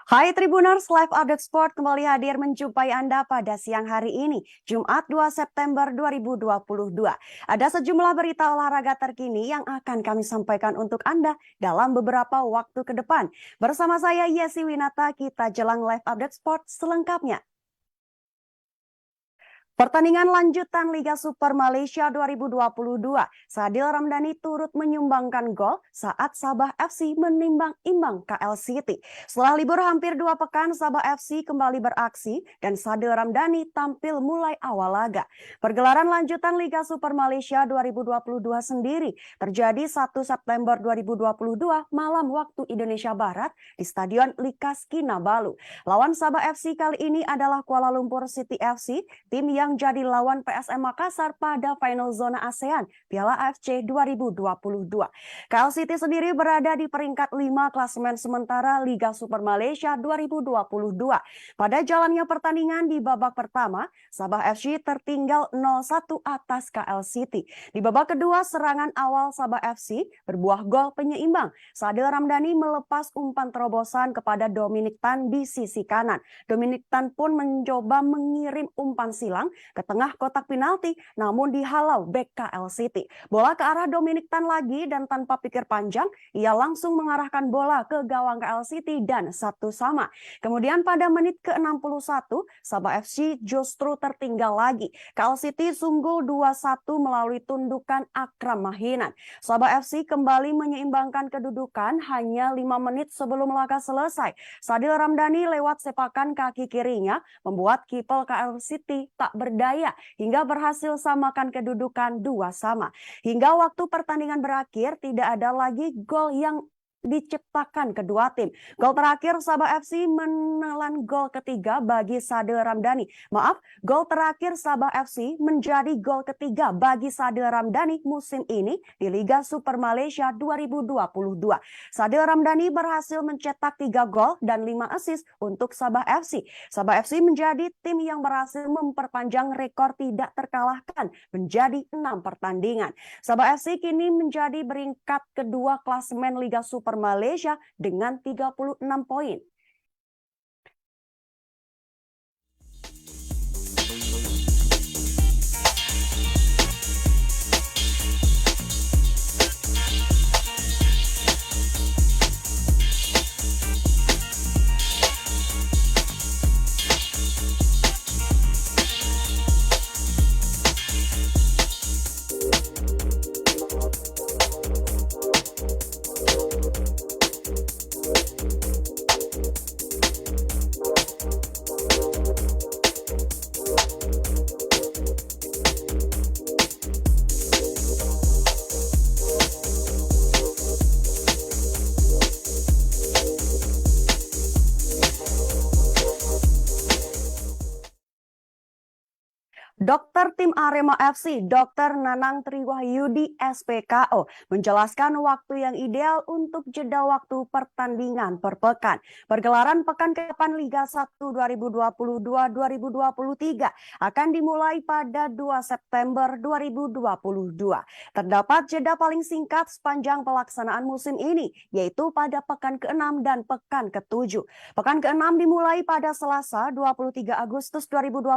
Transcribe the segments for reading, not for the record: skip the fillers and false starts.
Hai Tribuners, Live Update Sport kembali hadir menjumpai Anda pada siang hari ini, Jumat 2 September 2022. Ada sejumlah berita olahraga terkini yang akan kami sampaikan untuk Anda dalam beberapa waktu ke depan. Bersama saya Yesi Winata, kita jelang Live Update Sport selengkapnya. Pertandingan lanjutan Liga Super Malaysia 2022, Sadil Ramdhani turut menyumbangkan gol saat Sabah FC menimbang imbang KL City. Setelah libur hampir 2 pekan, Sabah FC kembali beraksi dan Sadil Ramdhani tampil mulai awal laga. Pergelaran lanjutan Liga Super Malaysia 2022 sendiri terjadi 1 September 2022 malam waktu Indonesia Barat di Stadion Likas Kinabalu. Lawan Sabah FC kali ini adalah Kuala Lumpur City FC, tim yang jadi lawan PSM Makassar pada final zona ASEAN Piala AFC 2022. KL City sendiri berada di peringkat 5 klasemen sementara Liga Super Malaysia 2022. Pada jalannya pertandingan di babak pertama, Sabah FC tertinggal 0-1 atas KL City. Di babak kedua, serangan awal Sabah FC berbuah gol penyeimbang. Sadil Ramdhani melepas umpan terobosan kepada Dominic Tan di sisi kanan. Dominic Tan pun mencoba mengirim umpan silang ke tengah kotak penalti, namun dihalau bek KL City. Bola ke arah Dominic Tan lagi dan tanpa pikir panjang, ia langsung mengarahkan bola ke gawang KL City dan 1-1. Kemudian pada menit ke-61, Sabah FC justru tertinggal lagi. KL City unggul 2-1 melalui tundukan Akram Mahinan. Sabah FC kembali menyeimbangkan kedudukan hanya 5 menit sebelum laga selesai. Sadil Ramdhani lewat sepakan kaki kirinya membuat kiper KL City tak berdaya hingga berhasil samakan kedudukan 2-2. Hingga waktu pertandingan berakhir tidak ada lagi gol yang diciptakan kedua tim. Gol terakhir Sabah FC menelan gol ketiga bagi Sadil Ramdhani. Gol terakhir Sabah FC menjadi gol ketiga bagi Sadil Ramdhani musim ini di Liga Super Malaysia 2022. Sadil Ramdhani berhasil mencetak 3 gol dan 5 assist untuk Sabah FC. Sabah FC menjadi tim yang berhasil memperpanjang rekor tidak terkalahkan menjadi 6 pertandingan. Sabah FC kini menjadi peringkat kedua klasemen Liga Super Malaysia dengan 36 poin. Dokter tim Arema FC, Dr. Nanang Triwahyudi SPKO, menjelaskan waktu yang ideal untuk jeda waktu pertandingan per pekan. Pergelaran pekan ke-8 Liga 1 2022-2023 akan dimulai pada 2 September 2022. Terdapat jeda paling singkat sepanjang pelaksanaan musim ini, yaitu pada pekan ke-6 dan pekan ke-7. Pekan ke-6 dimulai pada Selasa 23 Agustus 2022,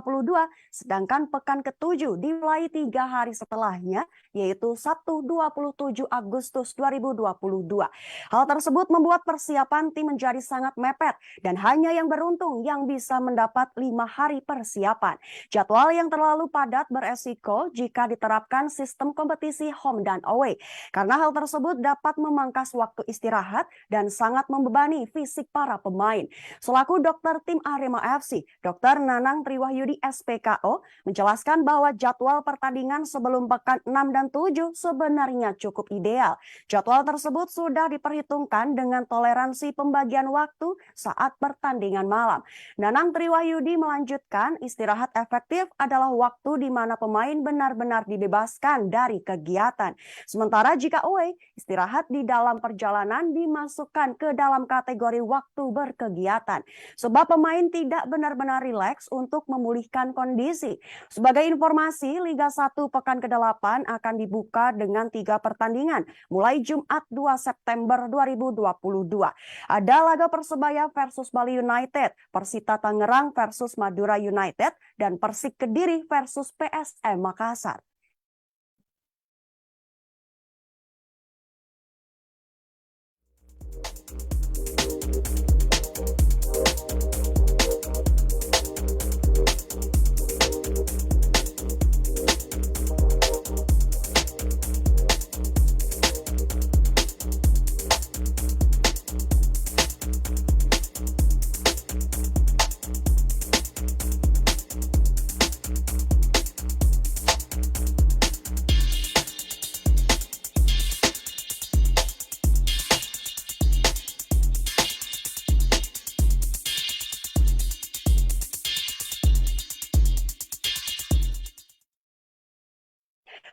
sedangkan pekan ke-7 dimulai 3 hari setelahnya, yaitu Sabtu 27 Agustus 2022. Hal tersebut membuat persiapan tim menjadi sangat mepet dan hanya yang beruntung yang bisa mendapat 5 hari persiapan. Jadwal yang terlalu padat beresiko jika diterapkan sistem kompetisi home dan away, karena hal tersebut dapat memangkas waktu istirahat dan sangat membebani fisik para pemain. Selaku dokter tim Arema FC, Dr. Nanang Triwahyudi SPKO menjelaskan bahwa jadwal pertandingan sebelum pekan 6 dan 7 sebenarnya cukup ideal. Jadwal tersebut sudah diperhitungkan dengan toleransi pembagian waktu saat pertandingan malam. Nanang Triwahyudi melanjutkan, istirahat efektif adalah waktu di mana pemain benar-benar dibebaskan dari kegiatan. Sementara jika away, istirahat di dalam perjalanan dimasukkan ke dalam kategori waktu berkegiatan. Sebab pemain tidak benar-benar rileks untuk memulihkan kondisi. Sebagai informasi, Liga 1 pekan ke-8 akan dibuka dengan 3 pertandingan mulai Jumat 2 September 2022. Ada laga Persebaya versus Bali United, Persita Tangerang versus Madura United, dan Persik Kediri versus PSM Makassar.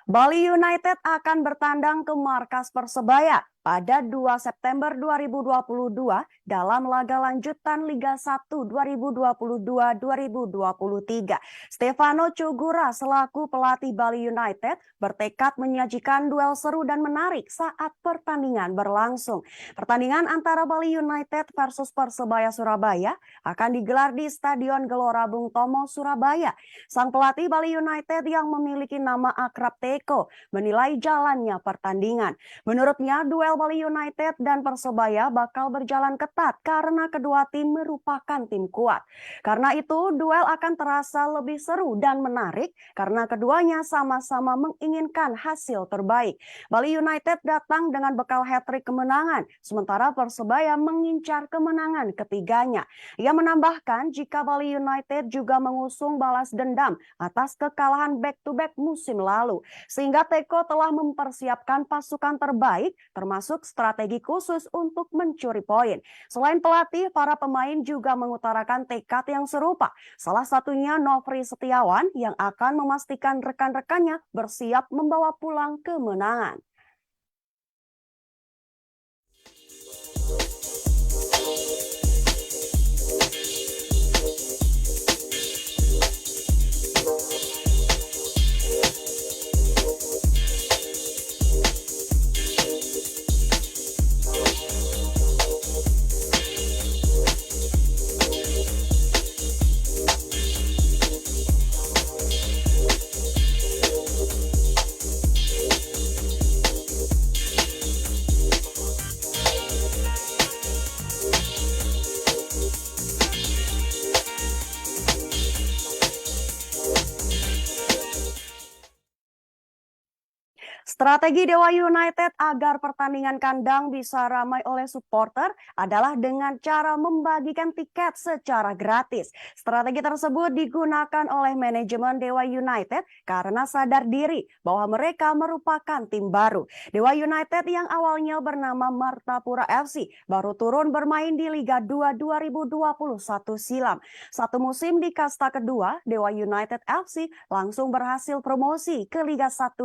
Bali United akan bertandang ke markas Persebaya pada 2 September 2022 dalam laga lanjutan Liga 1 2022-2023. Stefano Cugura selaku pelatih Bali United bertekad menyajikan duel seru dan menarik saat pertandingan berlangsung. Pertandingan antara Bali United versus Persebaya Surabaya akan digelar di Stadion Gelora Bung Tomo, Surabaya. Sang pelatih Bali United yang memiliki nama akrab Teko menilai jalannya pertandingan. Menurutnya, duel Bali United dan Persebaya bakal berjalan ketat karena kedua tim merupakan tim kuat. Karena itu, duel akan terasa lebih seru dan menarik karena keduanya sama-sama menginginkan hasil terbaik. Bali United datang dengan bekal hat-trick kemenangan, sementara Persebaya mengincar kemenangan ketiganya. Ia menambahkan jika Bali United juga mengusung balas dendam atas kekalahan back-to-back musim lalu, sehingga Teko telah mempersiapkan pasukan terbaik termasuk strategi khusus untuk mencuri poin. Selain pelatih, para pemain juga mengutarakan tekad yang serupa. Salah satunya Nofri Setiawan yang akan memastikan rekan-rekannya bersiap membawa pulang kemenangan. Strategi Dewa United agar pertandingan kandang bisa ramai oleh supporter adalah dengan cara membagikan tiket secara gratis. Strategi tersebut digunakan oleh manajemen Dewa United karena sadar diri bahwa mereka merupakan tim baru. Dewa United yang awalnya bernama Martapura FC baru turun bermain di Liga 2 2021 silam. Satu musim di kasta kedua, Dewa United FC langsung berhasil promosi ke Liga 1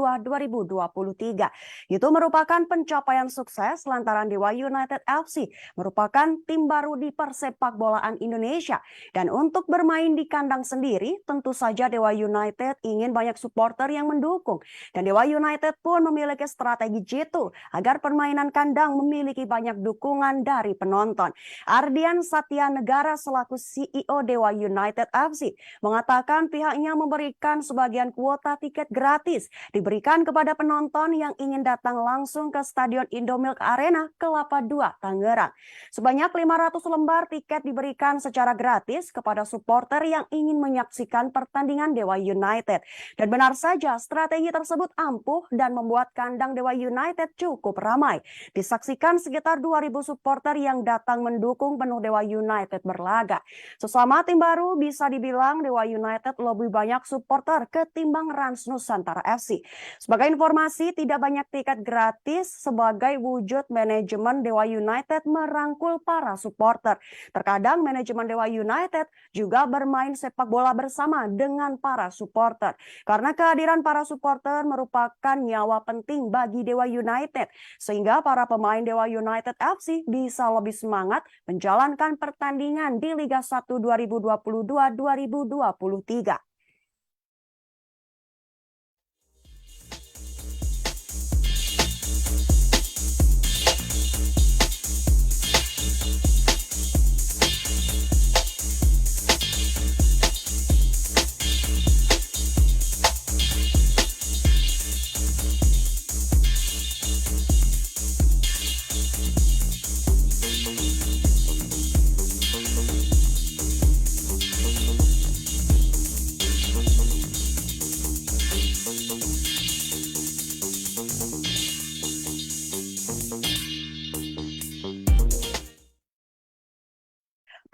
2022-2023. Itu merupakan pencapaian sukses lantaran Dewa United FC merupakan tim baru di persepak bolaan Indonesia. Dan untuk bermain di kandang sendiri, tentu saja Dewa United ingin banyak supporter yang mendukung. Dan Dewa United pun memiliki strategi jitu agar permainan kandang memiliki banyak dukungan dari penonton. Ardian Satya Negara selaku CEO Dewa United FC mengatakan pihaknya memberikan sebagian kuota tiket gratis diberikan kepada penonton yang ingin datang langsung ke Stadion Indomilk Arena Kelapa II, Tangerang. Sebanyak 500 lembar tiket diberikan secara gratis kepada supporter yang ingin menyaksikan pertandingan Dewa United. Dan benar saja strategi tersebut ampuh dan membuat kandang Dewa United cukup ramai. Disaksikan sekitar 2.000 supporter yang datang mendukung penuh Dewa United berlaga. Sesama tim baru bisa dibilang Dewa United lebih banyak supporter ketimbang Rans Nusantara FC. Sebagai informasi, tidak banyak tiket gratis sebagai wujud manajemen Dewa United merangkul para supporter. Terkadang manajemen Dewa United juga bermain sepak bola bersama dengan para supporter. Karena kehadiran para supporter merupakan nyawa penting bagi Dewa United, sehingga para pemain Dewa United FC bisa lebih semangat menjalankan pertandingan di Liga 1 2022-2023.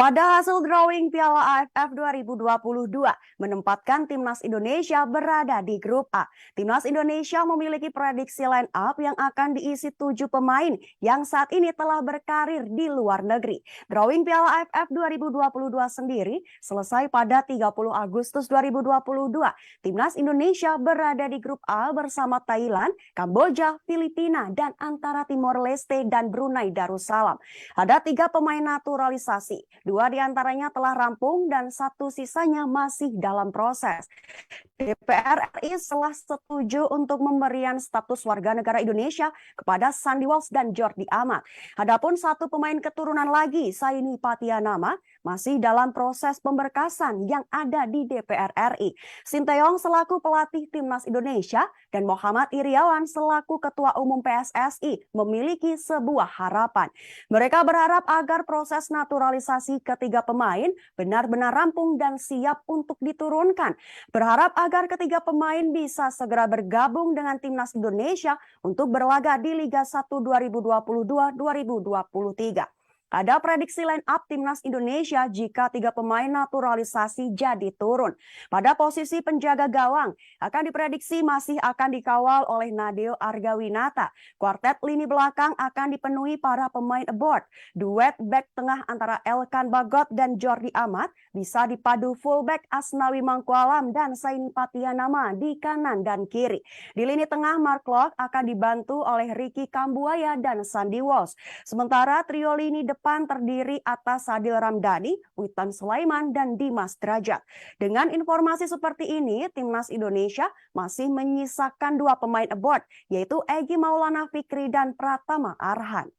Pada hasil drawing Piala AFF 2022 menempatkan Timnas Indonesia berada di grup A. Timnas Indonesia memiliki prediksi line up yang akan diisi 7 pemain yang saat ini telah berkarir di luar negeri. Drawing Piala AFF 2022 sendiri selesai pada 30 Agustus 2022. Timnas Indonesia berada di grup A bersama Thailand, Kamboja, Filipina, dan antara Timor Leste dan Brunei Darussalam. Ada 3 pemain naturalisasi. 2 diantaranya telah rampung dan 1 sisanya masih dalam proses. DPR RI telah setuju untuk pemberian status warga negara Indonesia kepada Sandy Walsh dan Jordi Amat. Adapun 1 pemain keturunan lagi, Saini Patianama, masih dalam proses pemberkasan yang ada di DPR RI. Sinteyong selaku pelatih Timnas Indonesia dan Muhammad Iriawan selaku Ketua Umum PSSI memiliki sebuah harapan. Mereka berharap agar proses naturalisasi ketiga pemain benar-benar rampung dan siap untuk diturunkan. Berharap agar ketiga pemain bisa segera bergabung dengan Timnas Indonesia untuk berlaga di Liga 1 2022-2023. Ada prediksi line up Timnas Indonesia jika 3 pemain naturalisasi jadi turun. Pada posisi penjaga gawang akan diprediksi masih akan dikawal oleh Nadeo Argawinata. Kuartet lini belakang akan dipenuhi para pemain abroad. Duet back tengah antara Elkan Bagot dan Jordi Amat bisa dipadu fullback Asnawi Mangkualam dan Saini Patianama di kanan dan kiri. Di lini tengah Mark Locke akan dibantu oleh Ricky Kambuaya dan Sandy Walsh. Sementara trio lini depan terdiri atas Sadil Ramdhani, Witan Sulaiman, dan Dimas Drajat. Dengan informasi seperti ini, Timnas Indonesia masih menyisakan 2 pemain abroad, yaitu Egy Maulana Fikri dan Pratama Arhan.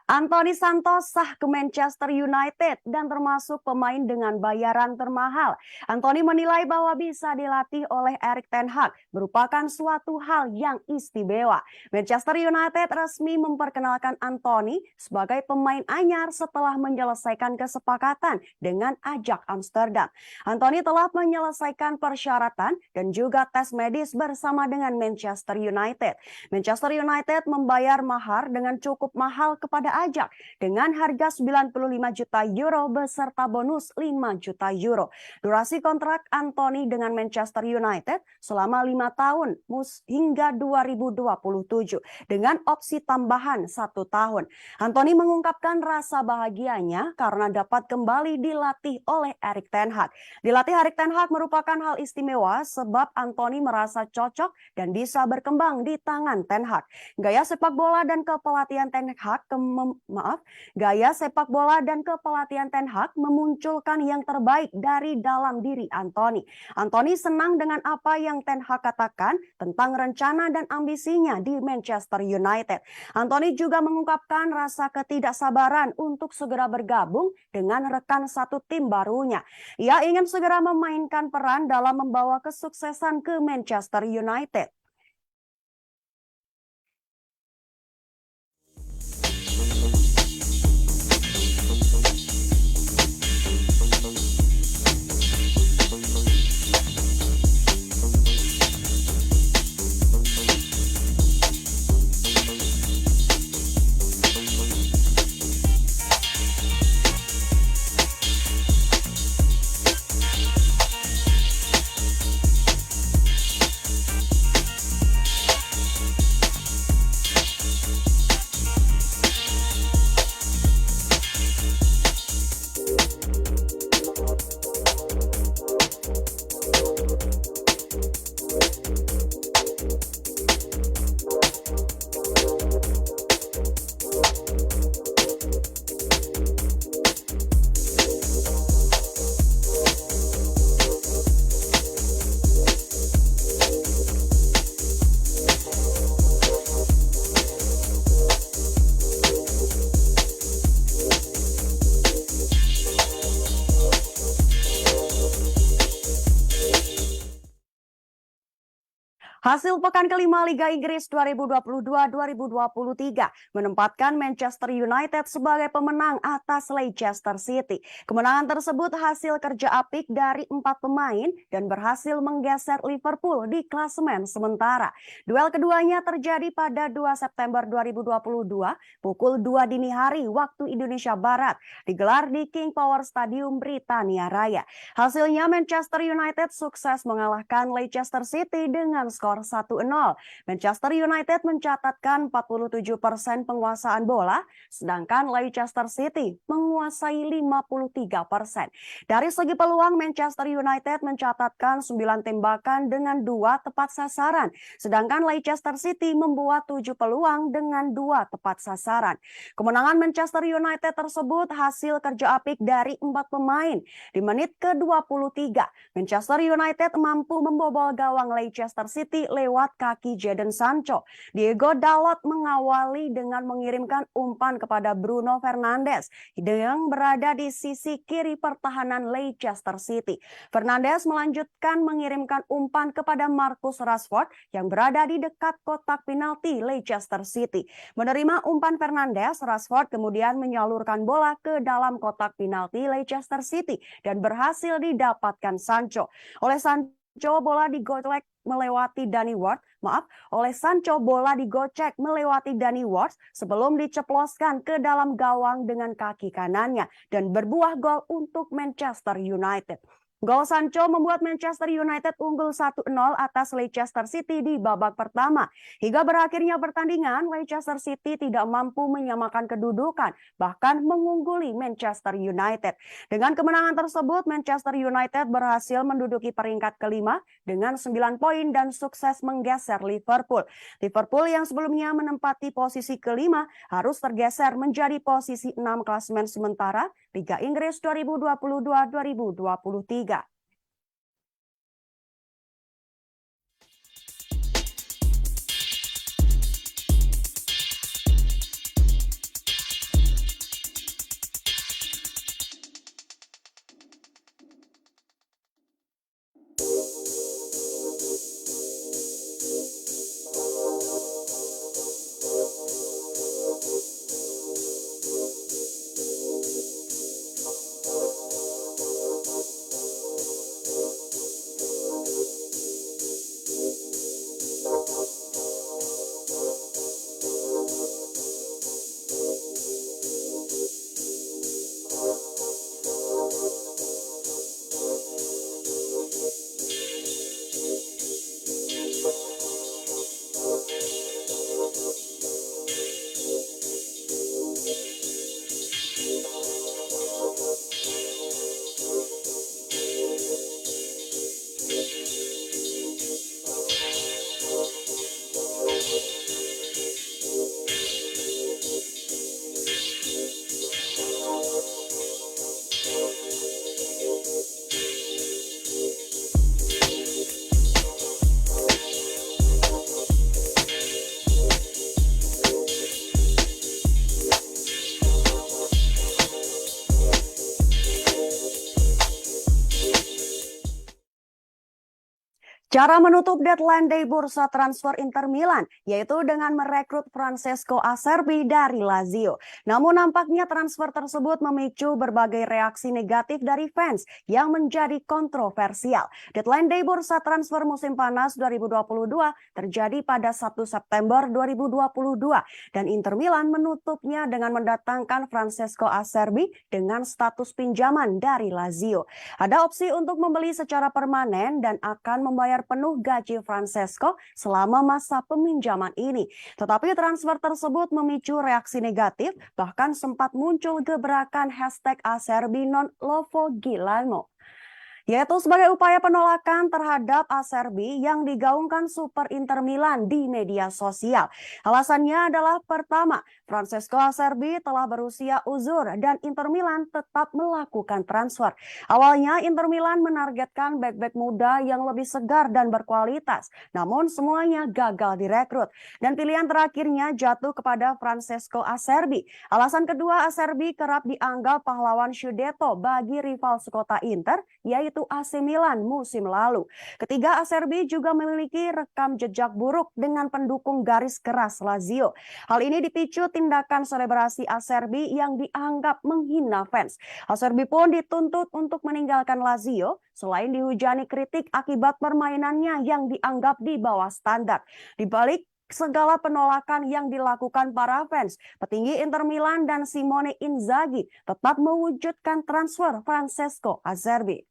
Anthony Santos sah ke Manchester United dan termasuk pemain dengan bayaran termahal. Anthony menilai bahwa bisa dilatih oleh Erik ten Hag merupakan suatu hal yang istimewa. Manchester United resmi memperkenalkan Anthony sebagai pemain anyar setelah menyelesaikan kesepakatan dengan Ajax Amsterdam. Anthony telah menyelesaikan persyaratan dan juga tes medis bersama dengan Manchester United. Manchester United membayar mahar dengan cukup mahal kepada Ajax dengan harga 95 juta euro beserta bonus 5 juta euro. Durasi kontrak Anthony dengan Manchester United selama 5 tahun hingga 2027 dengan opsi tambahan 1 tahun. Anthony mengungkapkan rasa bahagianya karena dapat kembali dilatih oleh Erik ten Hag. Dilatih Erik ten Hag merupakan hal istimewa sebab Anthony merasa cocok dan bisa berkembang di tangan ten Hag. Gaya sepak bola dan kepelatihan ten Hag ten Hag memunculkan yang terbaik dari dalam diri Anthony. Anthony senang dengan apa yang ten Hag katakan tentang rencana dan ambisinya di Manchester United. Anthony juga mengungkapkan rasa ketidaksabaran untuk segera bergabung dengan rekan satu tim barunya. Ia ingin segera memainkan peran dalam membawa kesuksesan ke Manchester United. Hasil pekan kelima Liga Inggris 2022-2023 menempatkan Manchester United sebagai pemenang atas Leicester City. Kemenangan tersebut hasil kerja apik dari 4 pemain dan berhasil menggeser Liverpool di klasemen sementara. Duel keduanya terjadi pada 2 September 2022 pukul 2 dini hari waktu Indonesia Barat, digelar di King Power Stadium Britania Raya. Hasilnya Manchester United sukses mengalahkan Leicester City dengan skor 1-0. Manchester United mencatatkan 47% penguasaan bola, sedangkan Leicester City menguasai 53%. Dari segi peluang, Manchester United mencatatkan 9 tembakan dengan 2 tepat sasaran, sedangkan Leicester City membuat 7 peluang dengan 2 tepat sasaran. Kemenangan Manchester United tersebut hasil kerja apik dari 4 pemain. Di menit ke-23, Manchester United mampu membobol gawang Leicester City lewat kaki Jadon Sancho. Diego Dalot mengawali dengan mengirimkan umpan kepada Bruno Fernandes yang berada di sisi kiri pertahanan Leicester City. Fernandes melanjutkan mengirimkan umpan kepada Marcus Rashford yang berada di dekat kotak penalti Leicester City. Menerima umpan Fernandes, Rashford kemudian menyalurkan bola ke dalam kotak penalti Leicester City dan berhasil didapatkan Sancho. Oleh Sancho bola digocek melewati Danny Ward, sebelum diceploskan ke dalam gawang dengan kaki kanannya dan berbuah gol untuk Manchester United. Gol Sancho membuat Manchester United unggul 1-0 atas Leicester City di babak pertama. Hingga berakhirnya pertandingan, Leicester City tidak mampu menyamakan kedudukan, bahkan mengungguli Manchester United. Dengan kemenangan tersebut, Manchester United berhasil menduduki peringkat kelima dengan 9 poin dan sukses menggeser Liverpool. Liverpool yang sebelumnya menempati posisi kelima harus tergeser menjadi posisi 6 klasemen sementara Liga Inggris 2022-2023. Cara menutup deadline day bursa transfer Inter Milan, yaitu dengan merekrut Francesco Acerbi dari Lazio. Namun nampaknya transfer tersebut memicu berbagai reaksi negatif dari fans yang menjadi kontroversial. Deadline day bursa transfer musim panas 2022 terjadi pada 1 September 2022 dan Inter Milan menutupnya dengan mendatangkan Francesco Acerbi dengan status pinjaman dari Lazio. Ada opsi untuk membeli secara permanen dan akan membayar penuh gaji Francesco selama masa peminjaman ini. Tetapi transfer tersebut memicu reaksi negatif, bahkan sempat muncul gebrakan hashtag Acerbi non Lovo Gilano, yaitu sebagai upaya penolakan terhadap Acerbi yang digaungkan Super Inter Milan di media sosial. Alasannya adalah pertama, Francesco Acerbi telah berusia uzur dan Inter Milan tetap melakukan transfer. Awalnya Inter Milan menargetkan bek-bek muda yang lebih segar dan berkualitas, namun semuanya gagal direkrut. Dan pilihan terakhirnya jatuh kepada Francesco Acerbi. Alasan kedua, Acerbi kerap dianggap pahlawan Scudetto bagi rival sekota Inter, yaitu yaitu AC Milan musim lalu. Ketiga, Acerbi juga memiliki rekam jejak buruk dengan pendukung garis keras Lazio. Hal ini dipicu tindakan selebrasi Acerbi yang dianggap menghina fans. Acerbi pun dituntut untuk meninggalkan Lazio selain dihujani kritik akibat permainannya yang dianggap di bawah standar. Di balik segala penolakan yang dilakukan para fans, petinggi Inter Milan dan Simone Inzaghi tetap mewujudkan transfer Francesco Acerbi.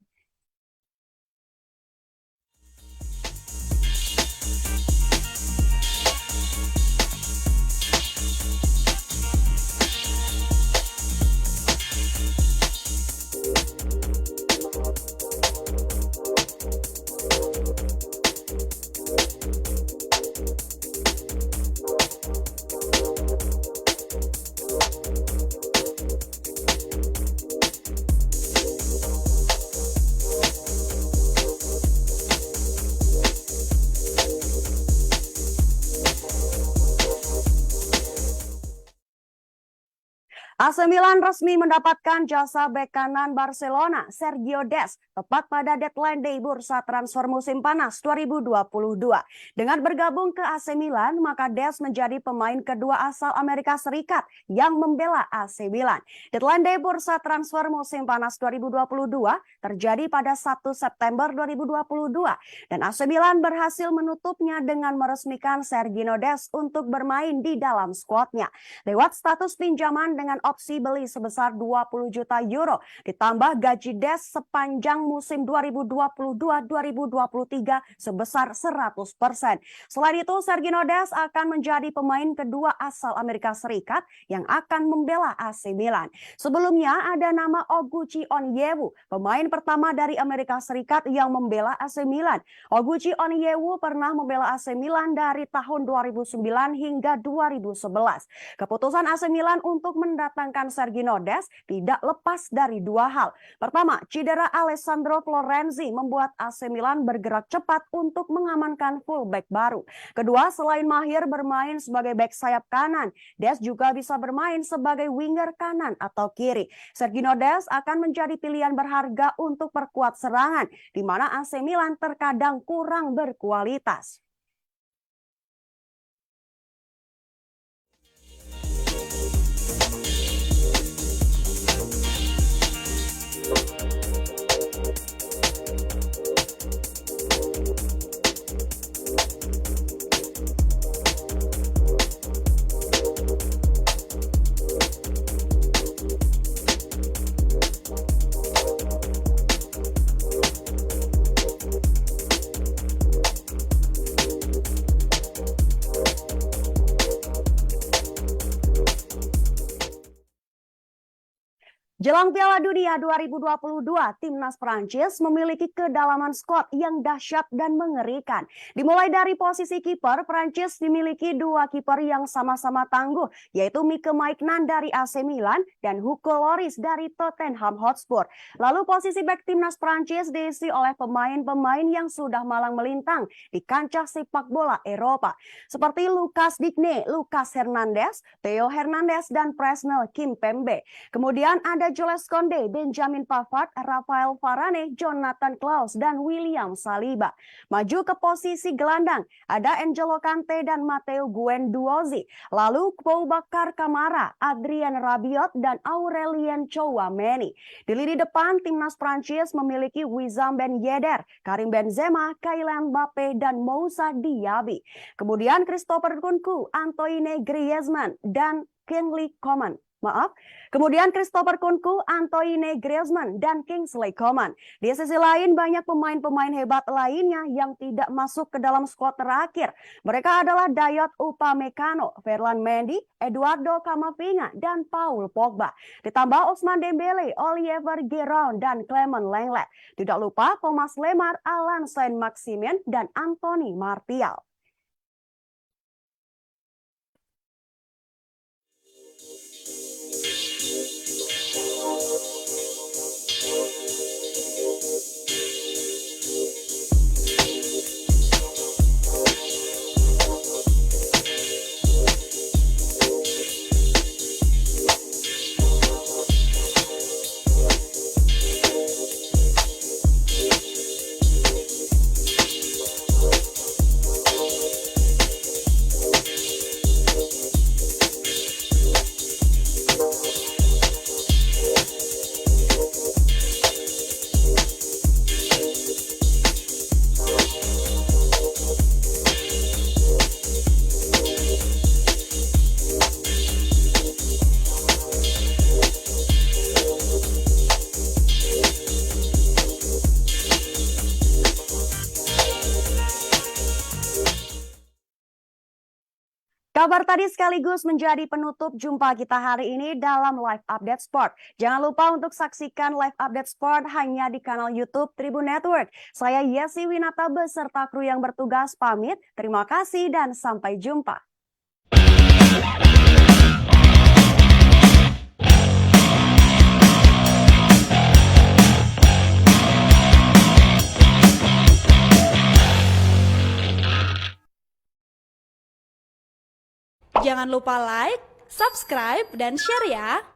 AC Milan resmi mendapatkan jasa bek kanan Barcelona, Sergio Dest, tepat pada deadline day bursa transfer musim panas 2022. Dengan bergabung ke AC Milan, maka Dest menjadi pemain kedua asal Amerika Serikat yang membela AC Milan. Deadline day bursa transfer musim panas 2022 terjadi pada 1 September 2022 dan AC Milan berhasil menutupnya dengan meresmikan Sergio Dest untuk bermain di dalam skuadnya. Lewat status pinjaman dengan opsi beli sebesar 20 juta euro ditambah gaji Dest sepanjang musim 2022-2023 sebesar 100%. Selain itu, Sergio Dest akan menjadi pemain kedua asal Amerika Serikat yang akan membela AC Milan. Sebelumnya ada nama Oguchi Onyewu, pemain pertama dari Amerika Serikat yang membela AC Milan. Oguchi Onyewu pernah membela AC Milan dari tahun 2009 hingga 2011. Keputusan AC Milan untuk mendatangkan Sergio Dest tidak lepas dari dua hal. Pertama, cedera Alessandro Florenzi membuat AC Milan bergerak cepat untuk mengamankan fullback baru. Kedua, selain mahir bermain sebagai bek sayap kanan, Dest juga bisa bermain sebagai winger kanan atau kiri. Sergio Dest akan menjadi pilihan berharga untuk perkuat serangan, di mana AC Milan terkadang kurang berkualitas. Jelang Piala Dunia 2022, timnas Prancis memiliki kedalaman skuad yang dahsyat dan mengerikan. Dimulai dari posisi kiper, Prancis dimiliki dua kiper yang sama-sama tangguh, yaitu Mike Maignan dari AC Milan dan Hugo Lloris dari Tottenham Hotspur. Lalu posisi bek timnas Prancis diisi oleh pemain-pemain yang sudah malang melintang di kancah sepak bola Eropa, seperti Lucas Digne, Lucas Hernandez, Theo Hernandez, dan Presnel Kimpembe. Kemudian ada Jules Koundé, Benjamin Pavard, Rafael Varane, Jonathan Klaus, dan William Saliba. Maju ke posisi gelandang, ada N'Golo Kante dan Matteo Guendouzi. Lalu Boubacar Kamara, Adrien Rabiot, dan Aurelien Tchouameni. Di lini depan, timnas Prancis memiliki Wissam Ben Yedder, Karim Benzema, Kylian Mbappe, dan Moussa Diaby. Kemudian Christopher Nkunku, Antoine Griezmann, dan Kingsley Coman. Kemudian Christopher Nkunku, Antoine Griezmann, dan Kingsley Coman. Di sisi lain, banyak pemain-pemain hebat lainnya yang tidak masuk ke dalam skuad terakhir. Mereka adalah Dayot Upamecano, Ferland Mendy, Eduardo Camavinga, dan Paul Pogba. Ditambah Ousmane Dembele, Olivier Giroud, dan Clement Lenglet. Tidak lupa Thomas Lemar, Alan Saint-Maximin, dan Anthony Martial. Kabar tadi sekaligus menjadi penutup jumpa kita hari ini dalam Live Update Sport. Jangan lupa untuk saksikan Live Update Sport hanya di kanal YouTube Tribun Network. Saya Yesi Winata beserta kru yang bertugas pamit. Terima kasih dan sampai jumpa. Jangan lupa like, subscribe, dan share ya!